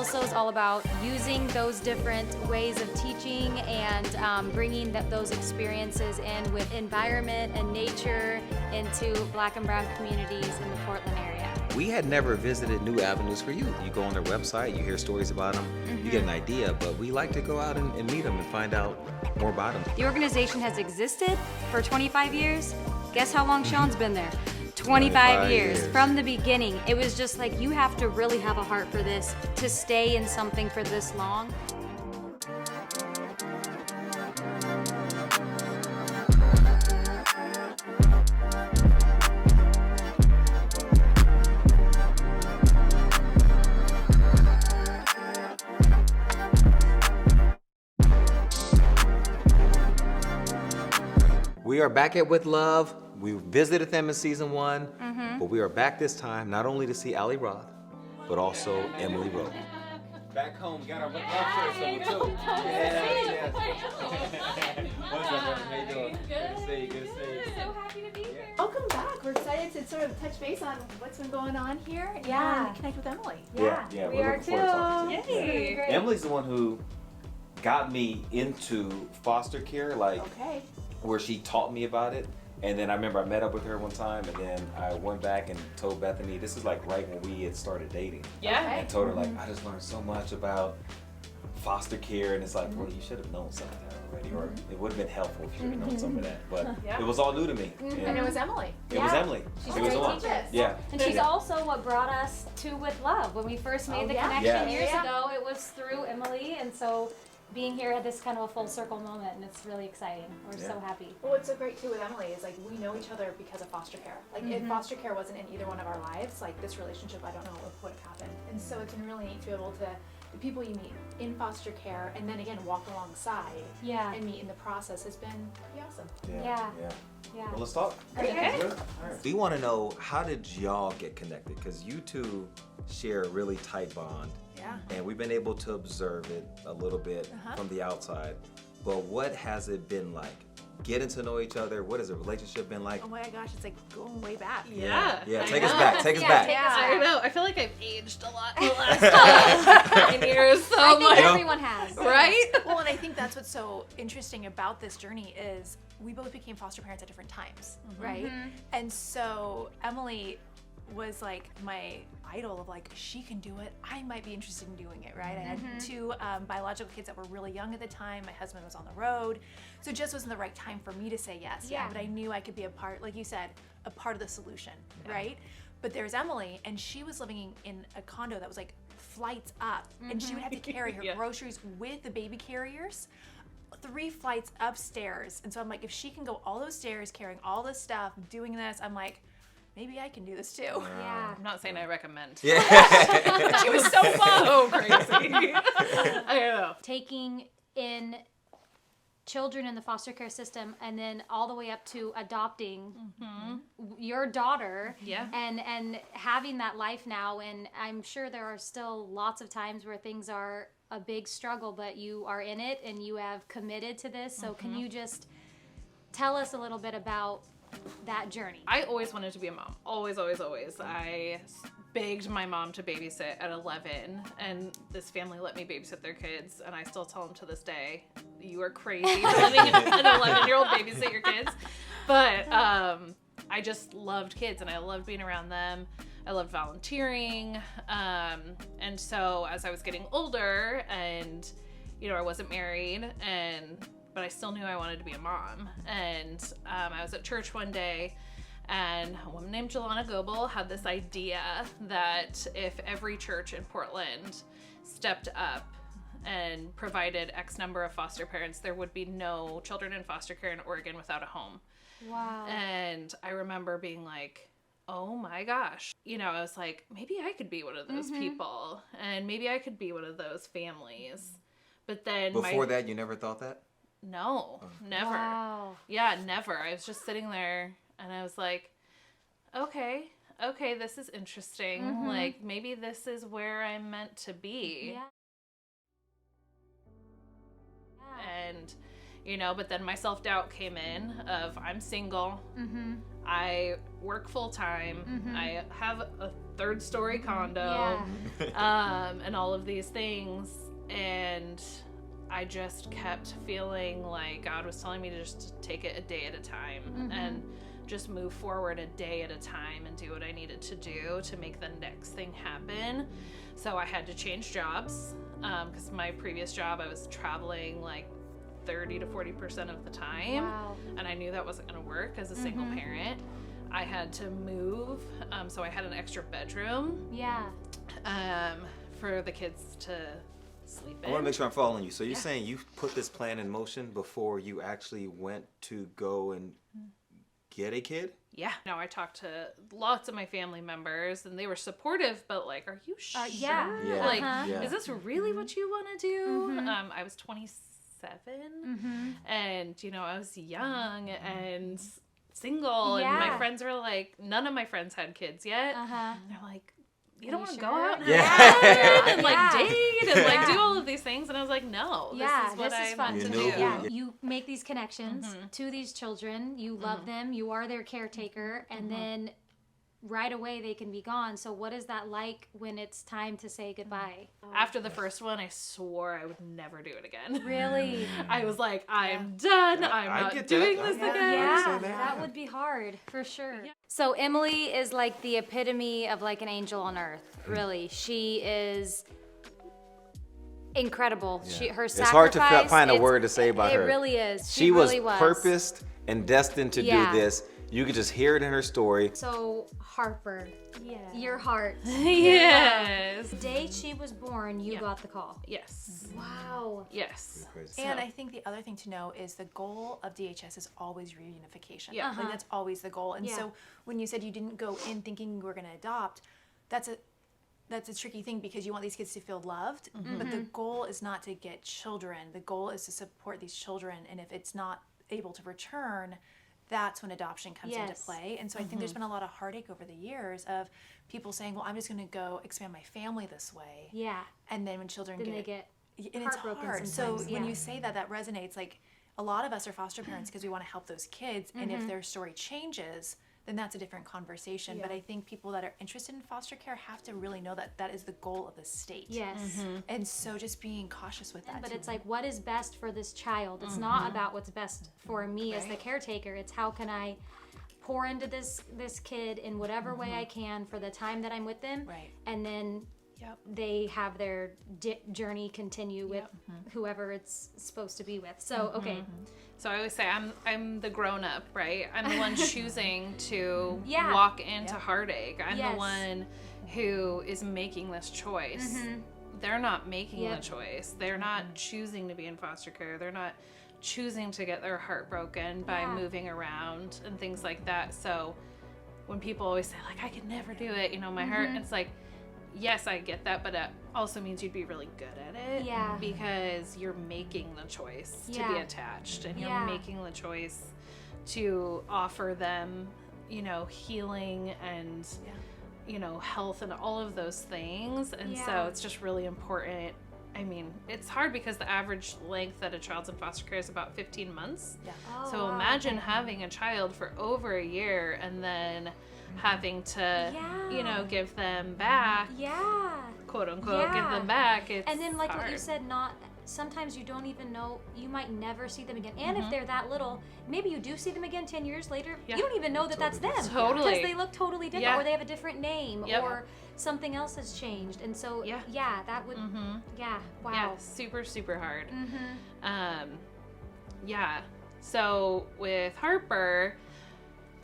also is all about using those different ways of teaching and bringing those experiences in with environment and nature into Black and Brown communities in the Portland area. We had never visited New Avenues for Youth. You go on their website, you hear stories about them, you get an idea, but we like to go out and meet them and find out more about them. The organization has existed for 25 years. Guess how long Sean's been there? 25 years. From the beginning. It was just like, you have to really have a heart for this to stay in something for this long. We are back at With Love. We visited them in season 1, but we are back this time not only to see Allie Roth, but also Emily Roth. Back home, got our With Love shirt too. Yes. What's up, brother? How you doing? Good to see you. Good to see you. So happy to be here. Welcome back. We're excited to sort of touch base on what's been going on here and connect with Emily. Yeah, we we're are looking forward to talking to you. Yay. Yeah. Emily's the one who got me into foster care, where she taught me about it. And then I remember I met up with her one time, and then I went back and told Bethany, this is like right when we had started dating. Yeah. And told her, like, I just learned so much about foster care, and it's like, well, you should have known some of that already, or it would have been helpful if you would have known some of that. But it was all new to me. And it was Emily. It was Emily. She's It was a the great one. teacher. Yeah. And she's also what brought us to With Love. When we first made the connection years ago, it was through Emily, and so being here at this kind of a full circle moment, and it's really exciting. We're so happy. Well, what's so great too with Emily is like we know each other because of foster care. Like if foster care wasn't in either one of our lives, like this relationship, I don't know what would have happened. And so it's been really neat to be able to, the people you meet in foster care and then again walk alongside and meet in the process has been pretty awesome. Yeah. Well, let's talk. Okay. All right. We want to know, how did y'all get connected? Because you two share a really tight bond. Yeah. And we've been able to observe it a little bit from the outside. But what has it been like? Getting to know each other, what has the relationship been like? Oh my gosh, it's like going way back. Yeah. Take us back. Take us back. I don't know. I feel like I've aged a lot in the last 9 years. So I think everyone has. Right? Well, and I think that's what's so interesting about this journey is we both became foster parents at different times, right? And so Emily was like my idol of like, she can do it, I might be interested in doing it, right? I had two biological kids that were really young at the time. My husband was on the road. So it just wasn't the right time for me to say yes. But I knew I could be a part, like you said, a part of the solution, right? But there's Emily, and she was living in a condo that was like flights up, and she would have to carry her groceries with the baby carriers 3 flights upstairs. And so I'm like, if she can go all those stairs carrying all this stuff, doing this, I'm like, maybe I can do this too. Yeah. I'm not saying I recommend. She was so fun. So crazy. I don't know. Taking in children in the foster care system and then all the way up to adopting your daughter and having that life now, and I'm sure there are still lots of times where things are a big struggle, but you are in it and you have committed to this. So can you just tell us a little bit about that journey? I always wanted to be a mom. Always, always, always. I begged my mom to babysit at 11, and this family let me babysit their kids, and I still tell them to this day, you are crazy letting an 11-year-old babysit your kids. But I just loved kids, and I loved being around them. I loved volunteering. And so as I was getting older and, I wasn't married, but I still knew I wanted to be a mom. And I was at church one day, and a woman named Jelana Goebel had this idea that if every church in Portland stepped up and provided X number of foster parents, there would be no children in foster care in Oregon without a home. Wow. And I remember being like, oh my gosh. I was like, maybe I could be one of those people, and maybe I could be one of those families. But then Before that, you never thought that? No, never. Wow. Yeah, never. I was just sitting there and I was like, okay, this is interesting. Like, maybe this is where I'm meant to be. Yeah. And, you know, but then my self-doubt came in of I'm single. I work full-time. I have a 3rd-story condo, and all of these things. And I just kept feeling like God was telling me to just take it a day at a time and just move forward a day at a time and do what I needed to do to make the next thing happen. So I had to change jobs because my previous job, I was traveling like 30 to 40% of the time. Wow. And I knew that wasn't going to work as a single parent. I had to move, so I had an extra bedroom. Yeah. For the kids to sleep in. I want to make sure I'm following you. So you're saying you put this plan in motion before you actually went to go and get a kid? Yeah. No, I talked to lots of my family members, and they were supportive, but like, are you sure? Yeah. Like, is this really what you want to do? I was 27, and, you know, I was young and single, and my friends were like, none of my friends had kids yet. They're like, you don't want to go out and and like date and like do all of these things, and I was like, no, this is what I fun want to to do. Yeah, you make these connections to these children. You love them. You are their caretaker, and then right away they can be gone. So what is that like when it's time to say goodbye? After the first one, I swore I would never do it again. Really? I was like, I'm done. I'm not doing this again. Yeah, that would be hard for sure. Yeah. So Emily is like the epitome of like an angel on earth. Really, she is incredible. Her sacrifice. It's hard to find a word to say about her. It really is. She really was purposed and destined to do this. You could just hear it in her story. So Harper, your heart. Yes. The day she was born, you got the call. Yes. Wow. Yes. And I think the other thing to know is the goal of DHS is always reunification. Yeah. Like that's always the goal. And so when you said you didn't go in thinking you were going to adopt, that's a tricky thing because you want these kids to feel loved, but the goal is not to get children. The goal is to support these children, and if it's not able to return, that's when adoption comes into play. And so I think there's been a lot of heartache over the years of people saying, well, I'm just going to go expand my family this way. Yeah. And then when children then get and it's hard. So when you say that, that resonates. Like a lot of us are foster parents because we want to help those kids. And if their story changes, then that's a different conversation. But I think people that are interested in foster care have to really know that that is the goal of the state. Yes. And so just being cautious with that. But it's like, what is best for this child? It's not about what's best for me as the caretaker. It's how can I pour into this kid in whatever way I can for the time that I'm with them. Right. And then they have their journey continue with whoever it's supposed to be with. So, okay. So I always say I'm the grown up, right? I'm the one choosing to walk into heartache. I'm the one who is making this choice. They're not making the choice. They're not choosing to be in foster care. They're not choosing to get their heart broken by moving around and things like that. So when people always say like, I could never do it, you know, my heart, it's like, yes, I get that, but it also means you'd be really good at it. Yeah. Because you're making the choice to be attached, and you're making the choice to offer them, you know, healing and, you know, health and all of those things. And so it's just really important. I mean, it's hard because the average length that a child's in foster care is about 15 months. Yeah. Oh, so imagine having a child for over a year and then having to, you know, give them back, quote unquote, give them back. It's and then, like hard. what you said, sometimes you don't even know, you might never see them again. And if they're that little, maybe you do see them again 10 years later. You don't even know that that's them. Totally. Because they look totally different, or they have a different name, or something else has changed. And so, that would, wow. Yeah, super, super hard. So with Harper,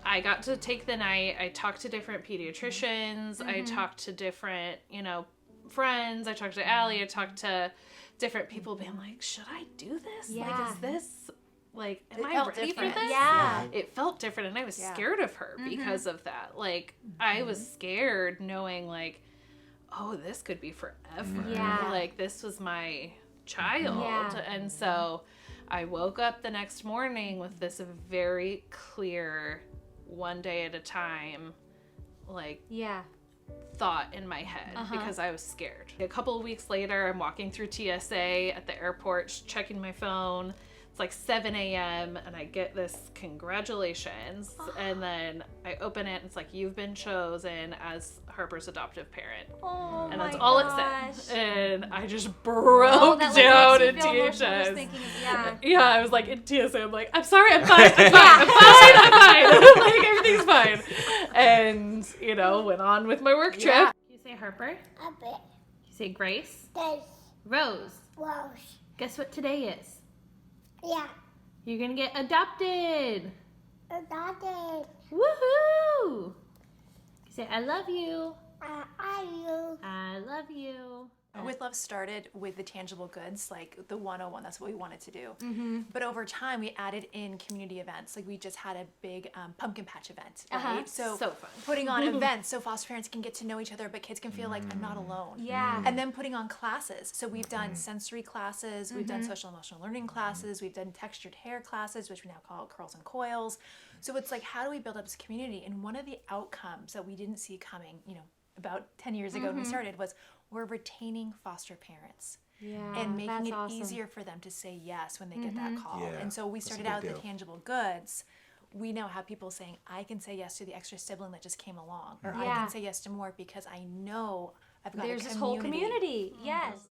I got to take the night. I talked to different pediatricians. I talked to different, you know, friends. I talked to Allie. I talked to different people being like, should I do this? Like, is this, like, am I ready for this? Yeah. It felt different, and I was scared of her because of that. Like, I was scared knowing, like, oh, this could be forever. Yeah. Like, this was my child. Yeah. And so I woke up the next morning with this very clear, one day at a time, like, thought in my head because I was scared. A couple of weeks later, I'm walking through TSA at the airport, checking my phone. It's like 7 a.m. and I get this congratulations. And then I open it and it's like, you've been chosen as Harper's adoptive parent. Oh, and that's my all gosh. it said. And I just broke down in tears. Yeah, I was like in tears. I'm like, I'm sorry, I'm fine, I'm fine. Like, everything's fine. And, you know, went on with my work trip. You say Harper? Harper. You say Grace? Grace. Rose. Rose. Guess what today is? Yeah. You're gonna get adopted. Adopted. Woohoo! You say, I love you. Are you? I love you. With Love started with the tangible goods, like the 101, that's what we wanted to do. But over time, we added in community events. Like we just had a big pumpkin patch event, right? So fun. Putting on events so foster parents can get to know each other, but kids can feel like I'm not alone. Yeah. And then putting on classes. So we've done sensory classes, we've done social emotional learning classes, we've done textured hair classes, which we now call curls and coils. So it's like, how do we build up this community? And one of the outcomes that we didn't see coming, you know, about 10 years ago when we started was we're retaining foster parents and making it easier for them to say yes when they get that call. Yeah, And so we started out with the tangible goods. We now have people saying, I can say yes to the extra sibling that just came along, or I can say yes to more because I know I've got There's a this whole community. Yes.